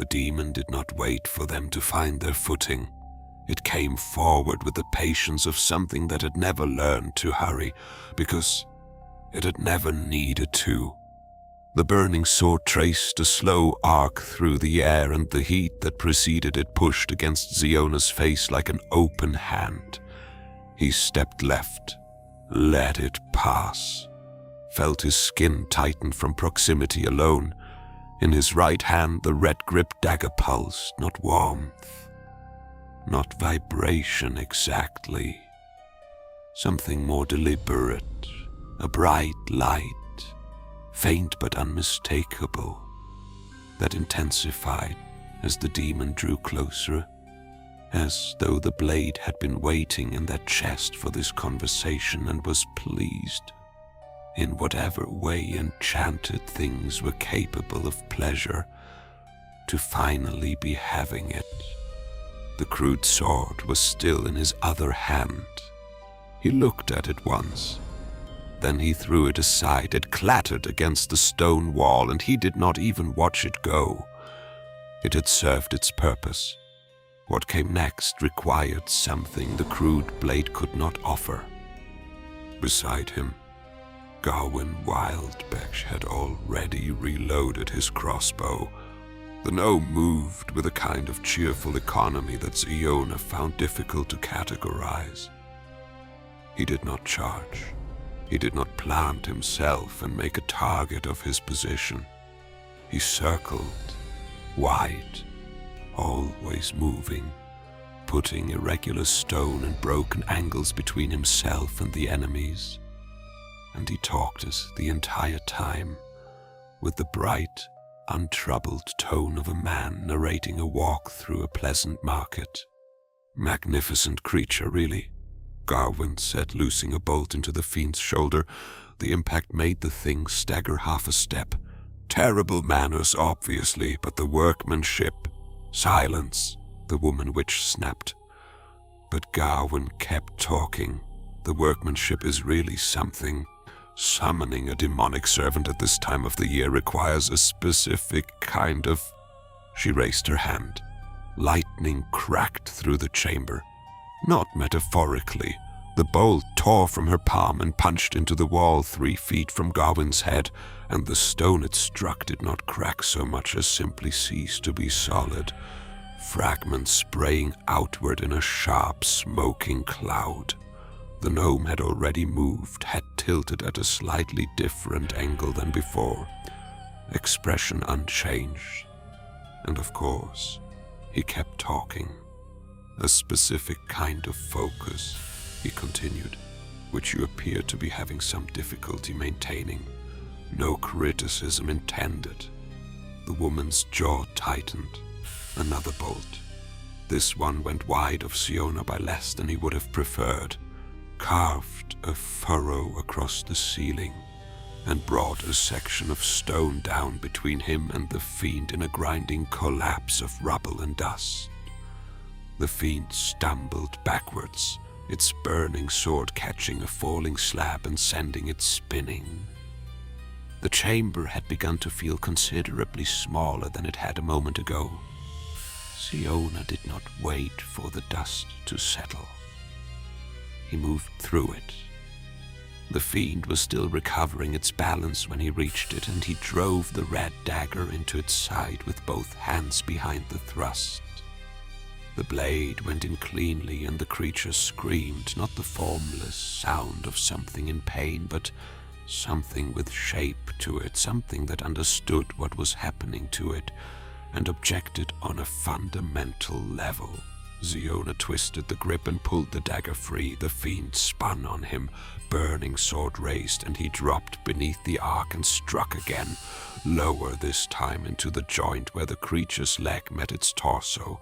The demon did not wait for them to find their footing. It came forward with the patience of something that had never learned to hurry, because it had never needed to. The burning sword traced a slow arc through the air, and the heat that preceded it pushed against Xeona's face like an open hand. He stepped left, let it pass, felt his skin tighten from proximity alone. In his right hand, the red-gripped dagger pulsed, not warmth, not vibration exactly. Something more deliberate, a bright light, faint but unmistakable, that intensified as the demon drew closer, as though the blade had been waiting in that chest for this conversation and was pleased, in whatever way enchanted things were capable of pleasure, to finally be having it. The crude sword was still in his other hand. He looked at it once. Then he threw it aside. It clattered against the stone wall, and he did not even watch it go. It had served its purpose. What came next required something the crude blade could not offer. Beside him, Gawin Wildbeck had already reloaded his crossbow. The gnome moved with a kind of cheerful economy that Xeeona found difficult to categorize. He did not charge. He did not plant himself and make a target of his position. He circled, wide, always moving, putting irregular stone and broken angles between himself and the enemies. And he talked us the entire time, with the bright, untroubled tone of a man narrating a walk through a pleasant market. Magnificent creature, really, Gawin said, loosing a bolt into the fiend's shoulder. The impact made the thing stagger half a step. Terrible manners, obviously, but the workmanship. Silence, the woman witch snapped. But Gawin kept talking. The workmanship is really something. Summoning a demonic servant at this time of the year requires a specific kind of... She raised her hand. Lightning cracked through the chamber. Not metaphorically. The bolt tore from her palm and punched into the wall 3 feet from Gawin's head, and the stone it struck did not crack so much as simply cease to be solid, fragments spraying outward in a sharp, smoking cloud. The gnome had already moved, had tilted at a slightly different angle than before, expression unchanged. And of course, he kept talking. A specific kind of focus, he continued, which you appear to be having some difficulty maintaining. No criticism intended. The woman's jaw tightened. Another bolt. This one went wide of Xeeona by less than he would have preferred, carved a furrow across the ceiling, and brought a section of stone down between him and the fiend in a grinding collapse of rubble and dust. The fiend stumbled backwards, its burning sword catching a falling slab and sending it spinning. The chamber had begun to feel considerably smaller than it had a moment ago. Xeeona did not wait for the dust to settle. He moved through it. The fiend was still recovering its balance when he reached it, and he drove the red dagger into its side with both hands behind the thrust. The blade went in cleanly, and the creature screamed, not the formless sound of something in pain, but something with shape to it, something that understood what was happening to it, and objected on a fundamental level. Xeeona twisted the grip and pulled the dagger free. The fiend spun on him, burning sword raised, and he dropped beneath the arc and struck again, lower this time into the joint where the creature's leg met its torso.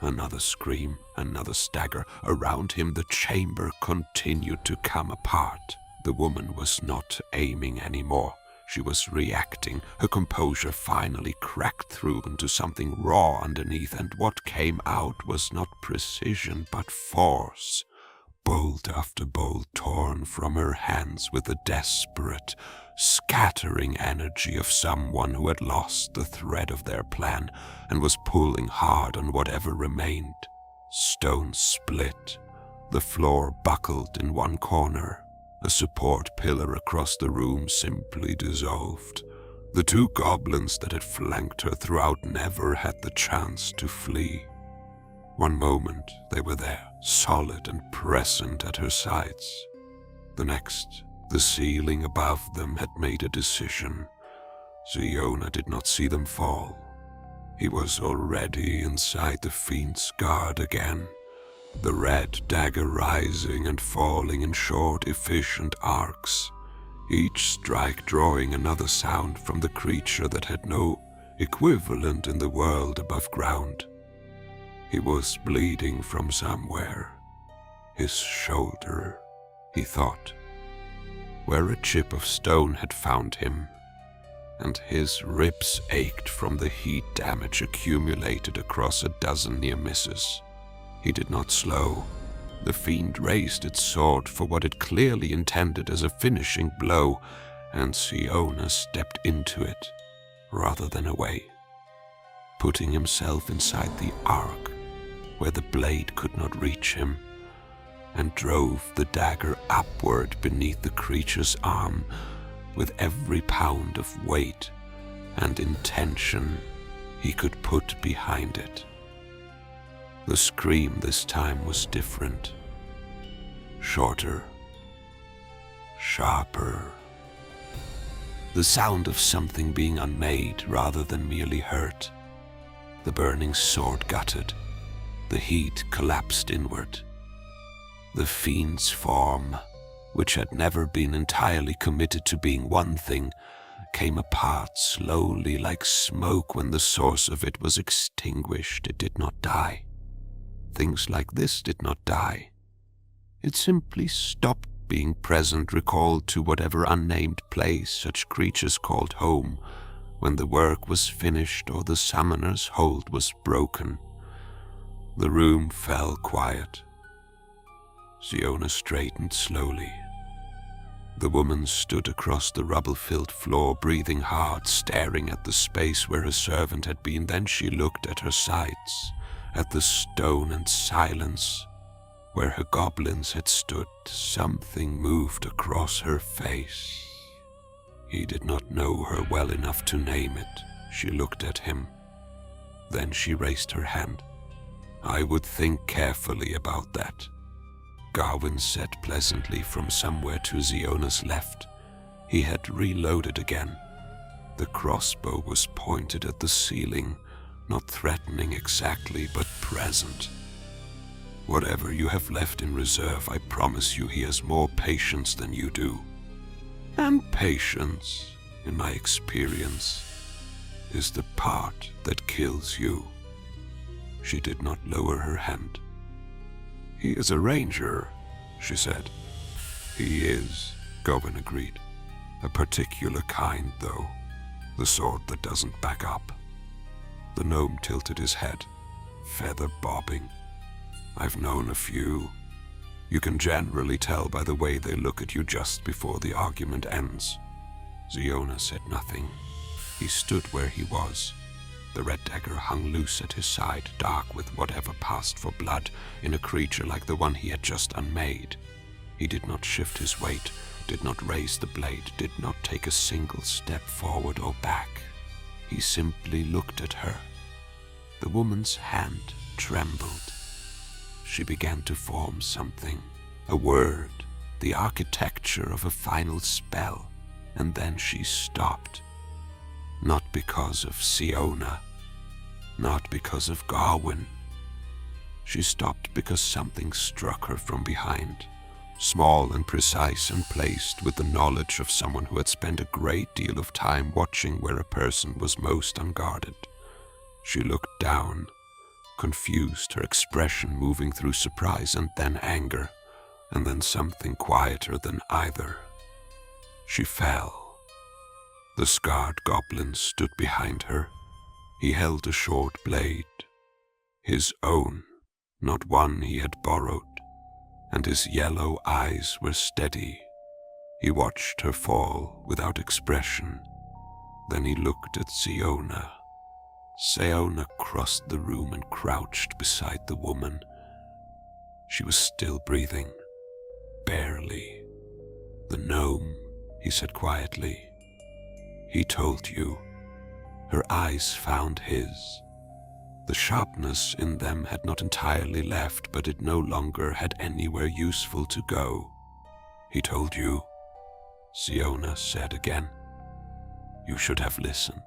Another scream, another stagger. Around him the chamber continued to come apart. The woman was not aiming anymore. She was reacting. Her composure finally cracked through into something raw underneath, and what came out was not precision but force. Bolt after bolt torn from her hands with a desperate, scattering energy of someone who had lost the thread of their plan and was pulling hard on whatever remained. Stone split. The floor buckled in one corner. A support pillar across the room simply dissolved. The two goblins that had flanked her throughout never had the chance to flee. One moment they were there, solid and present at her sides. The next, the ceiling above them had made a decision. Xeeona did not see them fall. He was already inside the fiend's guard again, the red dagger rising and falling in short, efficient arcs, each strike drawing another sound from the creature that had no equivalent in the world above ground. He was bleeding from somewhere. His shoulder, he thought, where a chip of stone had found him, and his ribs ached from the heat damage accumulated across a dozen near misses. He did not slow. The fiend raised its sword for what it clearly intended as a finishing blow, and Xeeona stepped into it, rather than away, putting himself inside the arc, where the blade could not reach him, and drove the dagger upward beneath the creature's arm with every pound of weight and intention he could put behind it. The scream this time was different. Shorter. Sharper. The sound of something being unmade rather than merely hurt. The burning sword gutted. The heat collapsed inward. The fiend's form, which had never been entirely committed to being one thing, came apart slowly like smoke when the source of it was extinguished. It did not die. Things like this did not die. It simply stopped being present, recalled to whatever unnamed place such creatures called home, when the work was finished or the summoner's hold was broken. The room fell quiet. Xeeona straightened slowly. The woman stood across the rubble-filled floor, breathing hard, staring at the space where her servant had been. Then she looked at her sides, at the stone and silence where her goblins had stood. Something moved across her face. He did not know her well enough to name it. She looked at him. Then she raised her hand. "I would think carefully about that," Gawin said pleasantly from somewhere to Xeona's left. He had reloaded again. The crossbow was pointed at the ceiling, not threatening exactly, but present. "Whatever you have left in reserve, I promise you he has more patience than you do. And patience, in my experience, is the part that kills you." She did not lower her hand. "He is a ranger," she said. "He is," Gawin agreed. "A particular kind, though. The sort that doesn't back up." The gnome tilted his head, feather bobbing. "I've known a few. You can generally tell by the way they look at you just before the argument ends." Xeeona said nothing. He stood where he was. The red dagger hung loose at his side, dark with whatever passed for blood in a creature like the one he had just unmade. He did not shift his weight, did not raise the blade, did not take a single step forward or back. He simply looked at her. The woman's hand trembled. She began to form something, a word, the architecture of a final spell, and then she stopped. Not because of Xeeona, not because of Gawin. She stopped because something struck her from behind, small and precise and placed with the knowledge of someone who had spent a great deal of time watching where a person was most unguarded. She looked down, confused, her expression moving through surprise and then anger, and then something quieter than either. She fell. The scarred goblin stood behind her. He held a short blade, his own, not one he had borrowed, and his yellow eyes were steady. He watched her fall without expression. Then he looked at Xeeona. Xeeona crossed the room and crouched beside the woman. She was still breathing. Barely. "The gnome," he said quietly. "He told you." Her eyes found his. The sharpness in them had not entirely left, but it no longer had anywhere useful to go. "He told you," Xeeona said again. "You should have listened."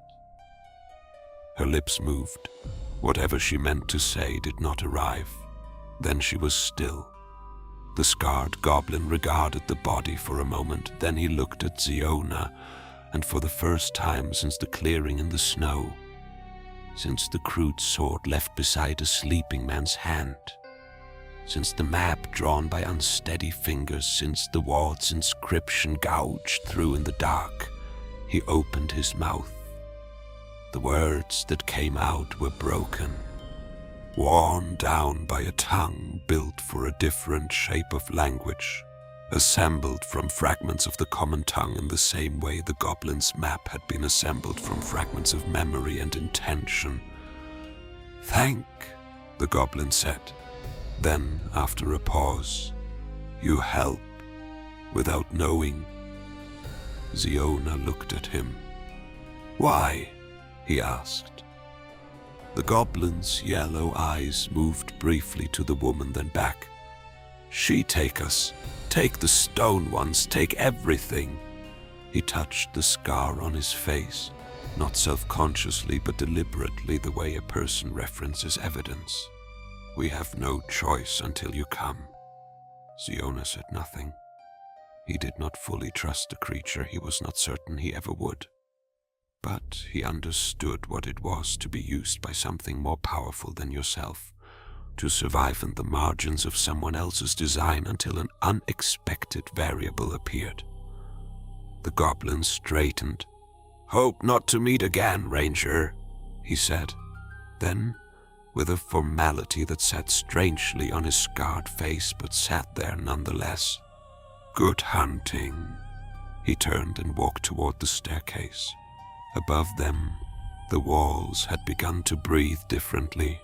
Her lips moved. Whatever she meant to say did not arrive. Then she was still. The scarred goblin regarded the body for a moment, then he looked at Xeeona, and for the first time since the clearing in the snow, since the crude sword left beside a sleeping man's hand, since the map drawn by unsteady fingers, since the ward's inscription gouged through in the dark, he opened his mouth. The words that came out were broken, worn down by a tongue built for a different shape of language, assembled from fragments of the common tongue in the same way the goblin's map had been assembled from fragments of memory and intention. "Thank," the goblin said. Then, after a pause, "You help, without knowing." Xeeona looked at him. "Why?" he asked. The goblin's yellow eyes moved briefly to the woman, then back. "She take us. Take the stone ones. Take everything." He touched the scar on his face, not self-consciously but deliberately, the way a person references evidence. "We have no choice until you come." Xeeona said nothing. He did not fully trust the creature. He was not certain he ever would. But he understood what it was to be used by something more powerful than yourself, to survive in the margins of someone else's design until an unexpected variable appeared. The goblin straightened. "Hope not to meet again, Ranger," he said. Then, with a formality that sat strangely on his scarred face but sat there nonetheless, "Good hunting." He turned and walked toward the staircase. Above them, the walls had begun to breathe differently.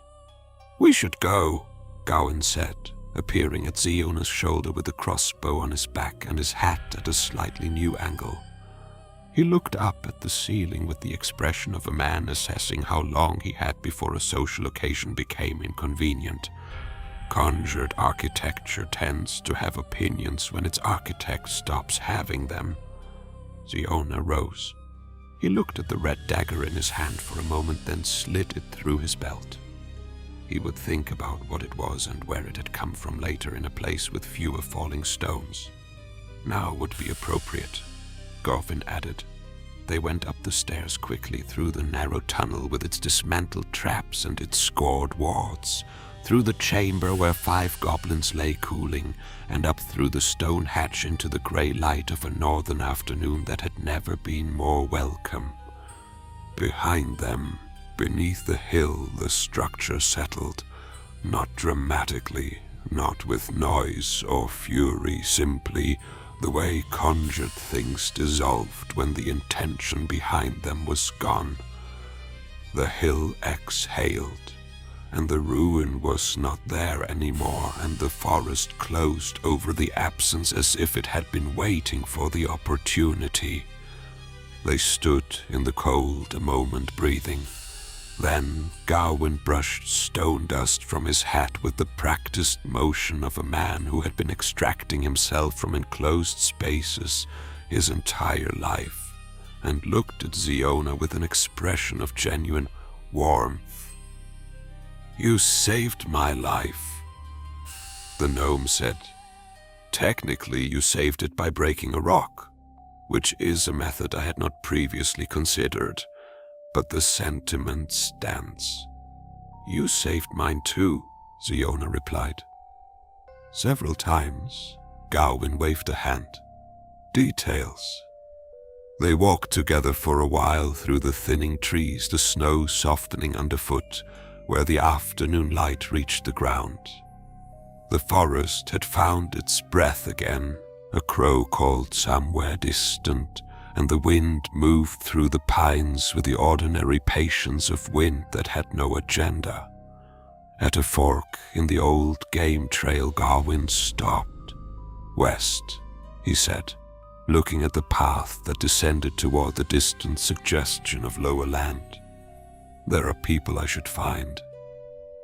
"We should go," Gawin said, appearing at Xeona's shoulder with a crossbow on his back and his hat at a slightly new angle. He looked up at the ceiling with the expression of a man assessing how long he had before a social occasion became inconvenient. Conjured architecture tends to have opinions when its architect stops having them. Xeeona rose. He looked at the red dagger in his hand for a moment, then slid it through his belt. He would think about what it was and where it had come from later in a place with fewer falling stones. Now would be appropriate, Gawin added. They went up the stairs quickly, through the narrow tunnel with its dismantled traps and its scored wards, through the chamber where 5 goblins lay cooling, and up through the stone hatch into the grey light of a northern afternoon that had never been more welcome. Behind them, beneath the hill, the structure settled, not dramatically, not with noise or fury, simply the way conjured things dissolved when the intention behind them was gone. The hill exhaled, and the ruin was not there anymore, and the forest closed over the absence as if it had been waiting for the opportunity. They stood in the cold a moment, breathing. Then Gawin brushed stone dust from his hat with the practiced motion of a man who had been extracting himself from enclosed spaces his entire life, and looked at Xeeona with an expression of genuine warmth. "You saved my life," the gnome said. "Technically, you saved it by breaking a rock, which is a method I had not previously considered. But the sentiment stands." "You saved mine too," Xeeona replied. Several times, Gawin waved a hand. "Details." They walked together for a while through the thinning trees, the snow softening underfoot, where the afternoon light reached the ground. The forest had found its breath again, A crow called somewhere distant, and the wind moved through the pines with the ordinary patience of wind that had no agenda. At a fork in the old game trail, Gawin stopped. "West," he said, looking at the path that descended toward the distant suggestion of lower land. "There are people I should find,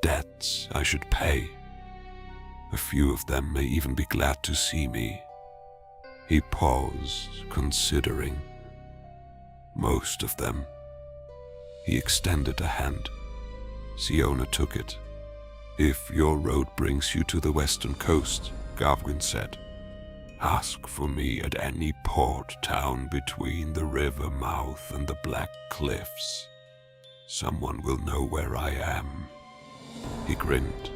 debts I should pay. A few of them may even be glad to see me." He paused, considering. "Most of them." He extended a hand. Xeeona took it. "If your road brings you to the western coast," Gawin said, "ask for me at any port town between the river mouth and the black cliffs. Someone will know where I am." He grinned,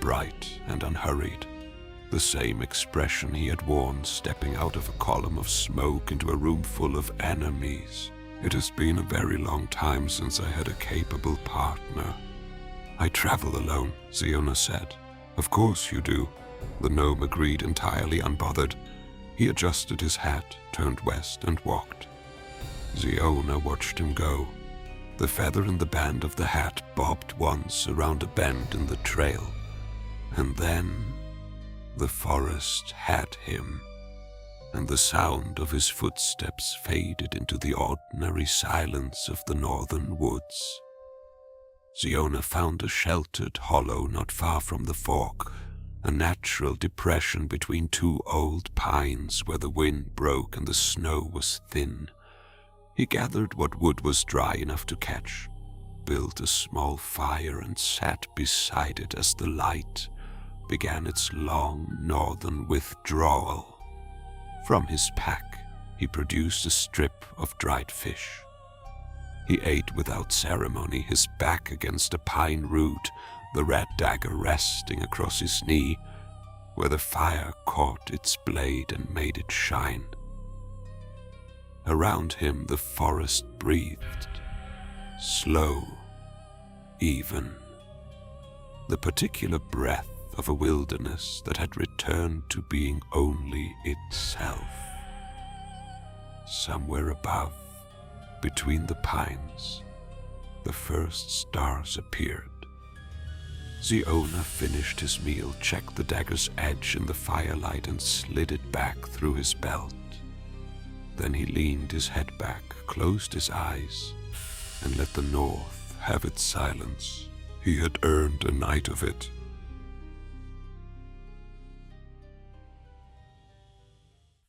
bright and unhurried, the same expression he had worn stepping out of a column of smoke into a room full of enemies. "It has been a very long time since I had a capable partner." "I travel alone," Xeeona said. "Of course you do." The gnome agreed, entirely unbothered. He adjusted his hat, turned west, and walked. Xeeona watched him go. The feather in the band of the hat bobbed once around a bend in the trail, and then the forest had him, and the sound of his footsteps faded into the ordinary silence of the northern woods. Xeeona found a sheltered hollow not far from the fork, a natural depression between two old pines where the wind broke and the snow was thin. He gathered what wood was dry enough to catch, built a small fire and sat beside it as the light began its long northern withdrawal. From his pack, he produced a strip of dried fish. He ate without ceremony, his back against a pine root, the red dagger resting across his knee, where the fire caught its blade and made it shine. Around him the forest breathed, slow, even, the particular breath of a wilderness that had returned to being only itself. Somewhere above, between the pines, the first stars appeared. Xeeona finished his meal, checked the dagger's edge in the firelight, and slid it back through his belt. Then he leaned his head back, closed his eyes, and let the north have its silence. He had earned a night of it.